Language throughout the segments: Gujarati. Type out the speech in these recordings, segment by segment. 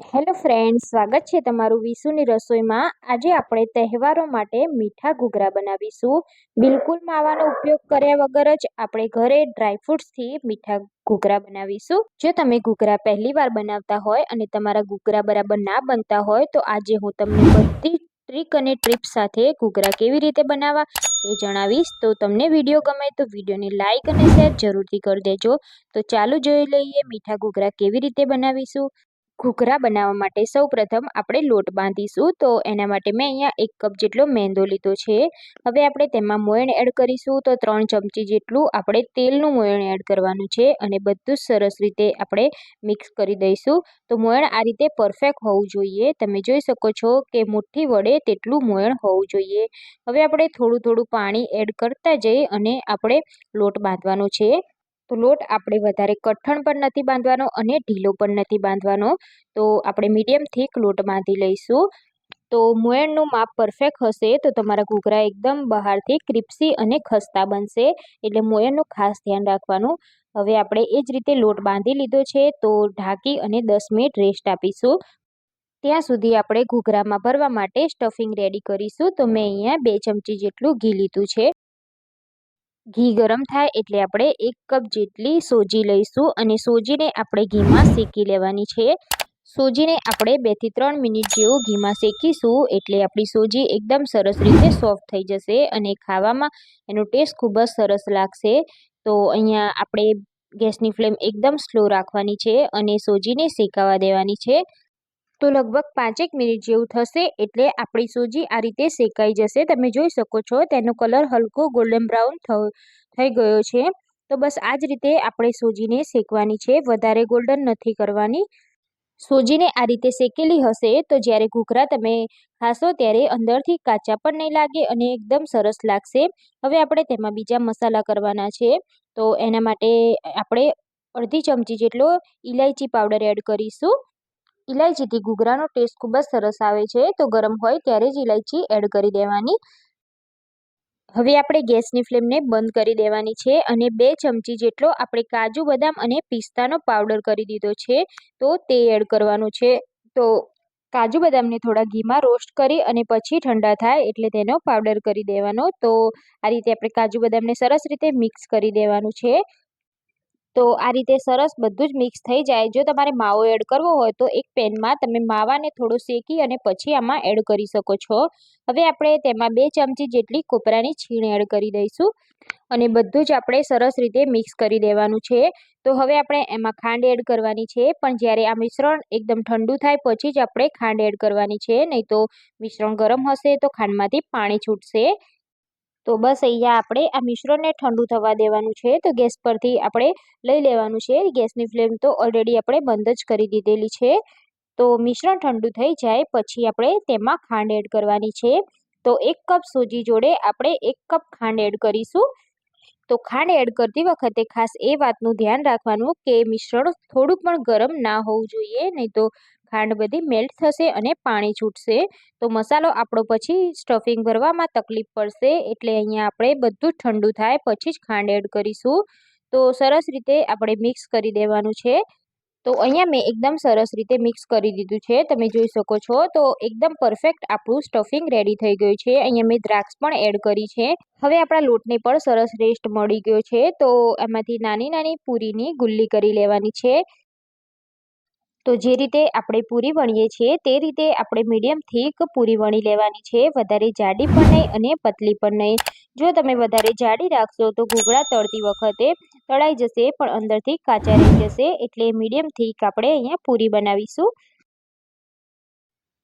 હેલો ફ્રેન્ડ્સ, સ્વાગત છે તમારું વિશુની રસોઈમાં। આજે આપણે તહેવારો માટે મીઠા ઘૂઘરા બનાવીશું। બિલકુલ માવાનો ઉપયોગ કર્યા વગર જ આપણે ઘરે ડ્રાયફ્રૂટ્સથી મીઠા ઘૂઘરા બનાવીશું। જો તમે ઘૂઘરા પહેલી વાર બનાવતા હોય અને તમારા ઘૂઘરા બરાબર ના બનતા હોય તો આજે હું તમને બધી ટ્રીક અને ટિપ્સ સાથે ઘૂઘરા કેવી રીતે બનાવવા તે જણાવીશ। તો તમને વિડીયો ગમે તો વિડીયોને લાઇક અને શેર જરૂરથી કરી દેજો। તો ચાલો જોઈ લઈએ મીઠા ઘૂઘરા કેવી રીતે બનાવીશું। ઘૂઘરા બનાવવા માટે સૌપ્રથમ આપણે લોટ બાંધીશું। તો એના માટે મેં અહીંયા 1 કપ જેટલો મેંદો લીધો છે। હવે આપણે તેમાં મોયણ એડ કરીશું। તો 3 ચમચી જેટલું આપણે તેલનું મોયણ એડ કરવાનું છે અને બધું જ સરસ રીતે આપણે મિક્સ કરી દઈશું। તો મોયણ આ રીતે પરફેક્ટ હોવું જોઈએ। તમે જોઈ શકો છો કે મુઠ્ઠી વડે તેટલું મોયણ હોવું જોઈએ। હવે આપણે થોડું થોડું પાણી એડ કરતા જઈ અને આપણે લોટ બાંધવાનો છે। તો લોટ આપણે વધારે કઠણ પણ નથી બાંધવાનો અને ઢીલો પણ નથી બાંધવાનો। તો આપણે મીડિયમ થીક લોટ બાંધી લઈશું। તો મોયણનું માપ પરફેક્ટ હશે તો તમારા ઘૂઘરા એકદમ બહારથી ક્રિસ્પી અને ખસ્તા બનશે, એટલે મોયણનું ખાસ ધ્યાન રાખવાનું। હવે આપણે એ જ રીતે લોટ બાંધી લીધો છે તો ઢાંકી અને 10 મિનિટ રેસ્ટ આપીશું। ત્યાં સુધી આપણે ઘૂઘરામાં ભરવા માટે સ્ટફિંગ રેડી કરીશું। તો મેં અહીંયા 2 ચમચી જેટલું ઘી લીધું છે। ઘી ગરમ થાય એટલે આપણે 1 કપ જેટલી સોજી લઈશું અને સોજીને આપણે ઘીમાં શેકી લેવાની છે। સોજીને આપણે 2 થી 3 મિનિટ જેવું ઘીમાં શેકીશું એટલે આપણી સોજી એકદમ સરસ રીતે સોફ્ટ થઈ જશે અને ખાવામાં એનો ટેસ્ટ ખૂબ જ સરસ લાગશે। તો અહીંયા આપણે ગેસની ફ્લેમ એકદમ સ્લો રાખવાની છે અને સોજીને શેકાવા દેવાની છે। તો લગભગ 5 મિનિટ જેવું થશે એટલે આપણી સોજી આ રીતે શેકાઈ જશે। તમે જોઈ શકો છો તેનો કલર હલકો ગોલ્ડન બ્રાઉન થઈ ગયો છે। તો બસ આ જ રીતે આપણે સોજીને શેકવાની છે, વધારે ગોલ્ડન નથી કરવાની। સોજીને આ રીતે શેકેલી હશે તો જ્યારે ઘૂઘરા તમે ખાશો ત્યારે અંદરથી કાચા પણ નહીં લાગે અને એકદમ સરસ લાગશે। હવે આપણે તેમાં બીજા મસાલા કરવાના છે। તો એના માટે આપણે અડધી ચમચી જેટલો ઇલાયચી પાવડર એડ કરીશું। ઇલાયચીથી ઘૂઘરાનો ટેસ્ટ ખૂબ જ સરસ આવે છે, તો ગરમ હોય ત્યારે જ ઇલાયચી એડ કરી દેવાની। હવે આપણે ગેસની ફ્લેમને બંધ કરી દેવાની છે અને 2 ચમચી જેટલો આપણે કાજુ બદામ અને પિસ્તાનો પાવડર કરી દીધો છે તો તે એડ કરવાનું છે। તો કાજુ બદામને થોડા ઘીમાં રોસ્ટ કરી અને પછી ઠંડા થાય એટલે તેનો પાવડર કરી દેવાનો। તો આ રીતે આપણે કાજુ બદામને સરસ રીતે મિક્સ કરી દેવાનું છે। તો આ રીતે સરસ બધું જ મિક્સ થઈ જાય। જો તમારે માવો એડ કરવો હોય તો એક પેનમાં તમે માવાને થોડો શેકી અને પછી આમાં એડ કરી શકો છો। હવે આપણે તેમાં 2 ચમચી જેટલી કોપરાની છીણ એડ કરી દઈશું અને બધું જ આપણે સરસ રીતે મિક્સ કરી દેવાનું છે। તો હવે આપણે એમાં ખાંડ એડ કરવાની છે, પણ જ્યારે આ મિશ્રણ એકદમ ઠંડુ થાય પછી જ આપણે ખાંડ એડ કરવાની છે, નહીં તો મિશ્રણ ગરમ હશે તો ખાંડમાંથી પાણી છૂટશે। તો બસ અહીંયા આપણે આ મિશ્રણને ઠંડુ થવા દેવાનું છે। તો ગેસ પરથી આપણે લઈ લેવાનું છે। ગેસની ફ્લેમ તો ઓલરેડી આપણે બંધ જ કરી દીધેલી છે। તો મિશ્રણ ઠંડુ થઈ જાય પછી આપણે તેમાં ખાંડ એડ કરવાની છે। તો 1 કપ સોજી જોડે આપણે 1 કપ ખાંડ એડ કરીશું। તો ખાંડ એડ કરતી વખતે ખાસ એ વાતનું ધ્યાન રાખવાનું કે મિશ્રણ થોડું પણ ગરમ ના હોવું જોઈએ, નહીં તો ખાંડ બધી મેલ્ટ થશે અને પાણી છૂટશે। તો મસાલો આપણો પછી સ્ટફિંગ ભરવામાં તકલીફ પડશે, એટલે અહીંયા આપણે બધું ઠંડુ થાય પછી જ ખાંડ એડ કરીશું। તો સરસ રીતે આપણે મિક્સ કરી દેવાનું છે। તો અહીંયા મેં એકદમ સરસ રીતે મિક્સ કરી દીધું છે, તમે જોઈ શકો છો। તો એકદમ પરફેક્ટ આપણું સ્ટફિંગ રેડી થઈ ગયું છે। અહીંયા મેં દ્રાક્ષ પણ એડ કરી છે। હવે આપણા લોટને પણ સરસ રેસ્ટ મળી ગયો છે। તો એમાંથી નાની નાની પૂરીની ગુલ્લી કરી લેવાની છે। તો જે રીતે આપણે પૂરી વણીએ છીએ તે રીતે આપણે મીડિયમ થીક પૂરી વણી લેવાની છે, વધારે જાડી પણ નહીં અને પતલી પણ નહીં। જો તમે વધારે જાડી રાખશો તો ઘૂઘરા તળતી વખતે તળાઈ જશે પણ અંદરથી કાચા રહી જશે, એટલે મીડિયમ થીક આપણે અહીંયા પૂરી બનાવીશું।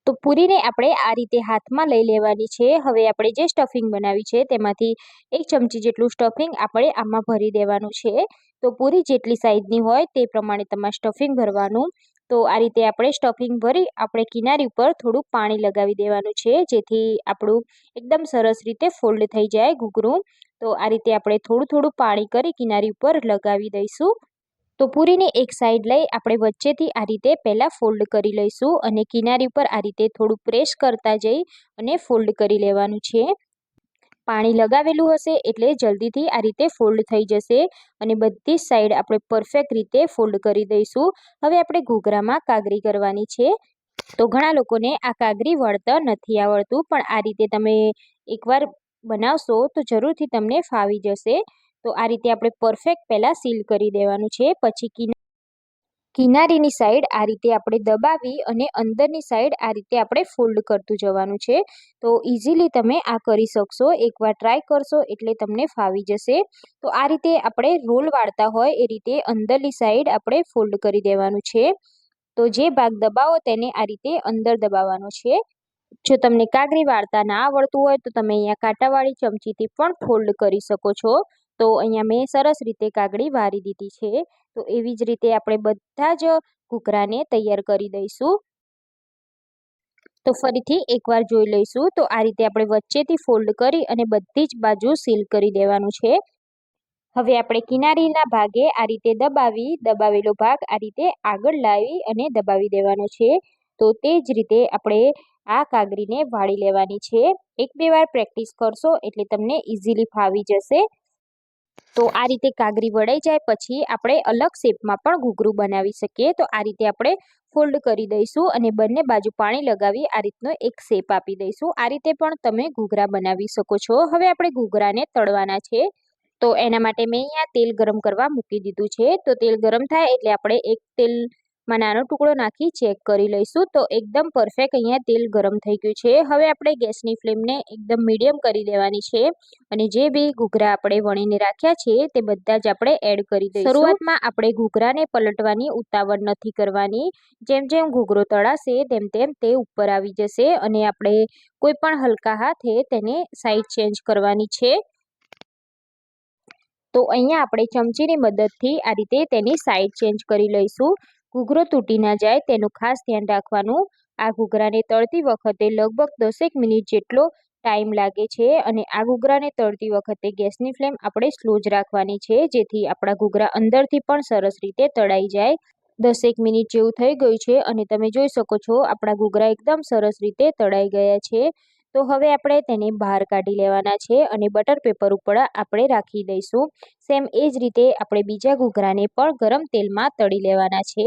તો પૂરીને આપણે આ રીતે હાથમાં લઈ લેવાની છે। હવે આપણે જે સ્ટફિંગ બનાવી છે તેમાંથી 1 ચમચી જેટલું સ્ટફિંગ આપણે આમાં ભરી દેવાનું છે। તો પૂરી જેટલી સાઈઝની હોય તે પ્રમાણે તમારે સ્ટફિંગ ભરવાનું। તો આ રીતે આપણે સ્ટફિંગ ભરી આપણે કિનારી ઉપર થોડું પાણી લગાવી દેવાનું છે, જેથી આપણું એકદમ સરસ રીતે ફોલ્ડ થઈ જાય ઘૂઘરું। તો આ રીતે આપણે થોડું થોડું પાણી કરી કિનારી ઉપર લગાવી દઈશું। તો પૂરીની એક સાઈડ લઈ આપણે વચ્ચેથી આ રીતે પહેલાં ફોલ્ડ કરી લઈશું અને કિનારી ઉપર આ રીતે થોડું પ્રેસ કરતા જઈ અને ફોલ્ડ કરી લેવાનું છે। પાણી લગાવેલું હશે એટલે જલ્દીથી આ રીતે ફોલ્ડ થઈ જશે અને બધી જ સાઈડ આપણે પરફેક્ટ રીતે ફોલ્ડ કરી દઈશું. હવે આપણે ઘૂઘરામાં કાગરી કરવાની છે. તો ઘણા લોકોને આ કાગરી વળતા નથી આવડતું, પણ આ રીતે તમે એકવાર બનાવશો તો જરૂરથી તમને ફાવી જશે. તો આ રીતે આપણે પરફેક્ટ પહેલાં સીલ કરી દેવાનું છે. પછી કિનારીની સાઈડ આ રીતે આપણે દબાવી અને અંદરની સાઈડ આ રીતે આપણે ફોલ્ડ કરતું જવાનું છે. તો ઇઝીલી તમે આ કરી શકશો. એકવાર ટ્રાય કરશો એટલે તમને ફાવી જશે. તો આ રીતે આપણે રોલ વાળતા હોય એ રીતે અંદરની સાઈડ આપણે ફોલ્ડ કરી દેવાનું છે. તો જે ભાગ દબાવો તેને આ રીતે અંદર દબાવવાનો છે. જો તમને કાગરી વાળતા ના આવડતું હોય તો તમે અહીંયા કાંટાવાળી ચમચીથી પણ ફોલ્ડ કરી શકો છો. તો અહીંયા મેં સરસ રીતે કાગડી વાળી દીધી છે. તો એવી જ રીતે આપણે બધા જ ઘૂઘરાને તૈયાર કરી દઈશું. તો ફરીથી એકવાર જોઈ લઈશું. તો આ રીતે આપણે વચ્ચેથી ફોલ્ડ કરી અને બધી જ બાજુ સીલ કરી દેવાનું છે. હવે આપણે કિનારીના ભાગે આ રીતે દબાવેલો ભાગ આ રીતે આગળ લાવી અને દબાવી દેવાનો છે. તો તે જ રીતે આપણે આ કાગરીને વાળી લેવાની છે. 1-2 વાર પ્રેક્ટિસ કરશો એટલે તમને ઇઝીલી ફાવી જશે. તો આ રીતે કાગરી વળાઈ જાય પછી આપણે અલગ શેપમાં પણ ઘૂઘરું બનાવી શકીએ. તો આ રીતે આપણે ફોલ્ડ કરી દઈશું અને બંને બાજુ પાણી લગાવી આ રીતનો એક શેપ આપી દઈશું. આ રીતે પણ તમે ઘૂઘરા બનાવી શકો છો. હવે આપણે ઘૂઘરાને તળવાના છે. તો એના માટે મેં અહીંયા તેલ ગરમ કરવા મૂકી દીધું છે. તો તેલ ગરમ થાય એટલે આપણે એક તેલમાં નાનો ટુકડો નાખી ચેક કરી લઈશું. તો એકદમ પરફેક્ટ અહીંયા તેલ ગરમ થઈ ગયું છે. હવે આપણે ગેસની ફ્લેમને એકદમ મીડિયમ કરી દેવાની છે અને જે બી ઘૂઘરા આપણે વણીને રાખ્યા છે તે બધા જ આપણે એડ કરી દઈશું. શરૂઆતમાં આપણે ઘૂઘરાને પલટવાની ઉતાવળ નથી કરવાની. જેમ જેમ ઘૂઘરો તળાશે તેમ તેમ તે ઉપર આવી જશે અને આપણે કોઈ પણ હલકા હાથે તેને સાઈડ ચેન્જ કરવાની છે. તો અહીંયા આપણે ચમચીની મદદથી આ રીતે તેની સાઈડ ચેન્જ કરી લઈશું. ઘૂઘરો તૂટી ના જાય તેનું ખાસ ધ્યાન રાખવાનું. આ ઘૂઘરાને તળતી વખતે લગભગ 10 મિનિટ જેટલો ટાઈમ લાગે છે અને આ ઘૂઘરાને તળતી વખતે ગેસની ફ્લેમ આપણે સ્લો જ રાખવાની છે, જેથી આપણા ઘૂઘરા અંદરથી પણ સરસ રીતે તળાઈ જાય. 10 મિનિટ જેવું થઈ ગયું છે અને તમે જોઈ શકો છો આપણા ઘૂઘરા એકદમ સરસ રીતે તળાઈ ગયા છે. તો હવે આપણે તેને બહાર કાઢી લેવાના છે અને બટર પેપર ઉપર આપણે રાખી દઈશું. સેમ એ જ રીતે આપણે બીજા ઘૂઘરાને પણ ગરમ તેલમાં તળી લેવાના છે.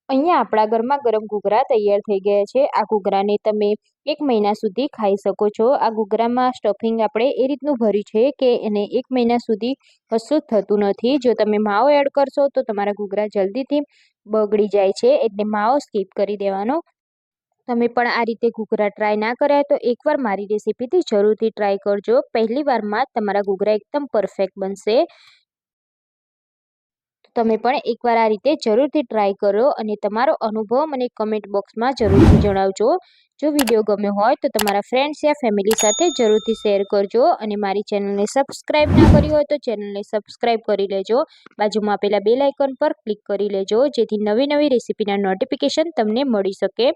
અહીંયા આપણા ગરમ ઘૂઘરા તૈયાર થઈ ગયા છે. આ ઘૂઘરાને તમે 1 મહિના સુધી ખાઈ શકો છો. આ ઘૂઘરામાં સ્ટફિંગ આપણે એ રીતનું ભર્યું છે કે એને 1 મહિના સુધી કશું જ થતું નથી. જો તમે માવો એડ કરશો તો તમારા ઘૂઘરા જલ્દીથી બગડી જાય છે, એટલે માવો સ્કીપ કરી દેવાનો. તમે પણ આ રીતે ઘૂઘરા ટ્રાય ના કર્યા તો એકવાર મારી રેસીપીથી જરૂરથી ટ્રાય કરજો. પહેલી વારમાં જ તમારા ઘૂઘરા એકદમ પરફેક્ટ બનશે. તમે પણ એકવાર આ રીતે જરૂરથી ટ્રાય કરો અને તમારો અનુભવ મને કમેન્ટ બોક્સમાં જરૂરથી જણાવજો. જો વિડીયો ગમ્યો હોય તો તમારા ફ્રેન્ડ્સ યા ફેમિલી સાથે જરૂરથી શેર કરજો અને મારી ચેનલને સબસ્ક્રાઈબ ના કરી હોય તો ચેનલને સબસ્ક્રાઈબ કરી લેજો. બાજુમાં આપેલા બેલ આઇકન પર ક્લિક કરી લેજો, જેથી નવી રેસીપીના નોટિફિકેશન તમને મળી શકે.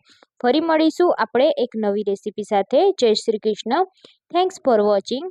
ફરી મળીશું આપણે એક નવી રેસીપી સાથે. જય Shri Krishna. Thanks for watching.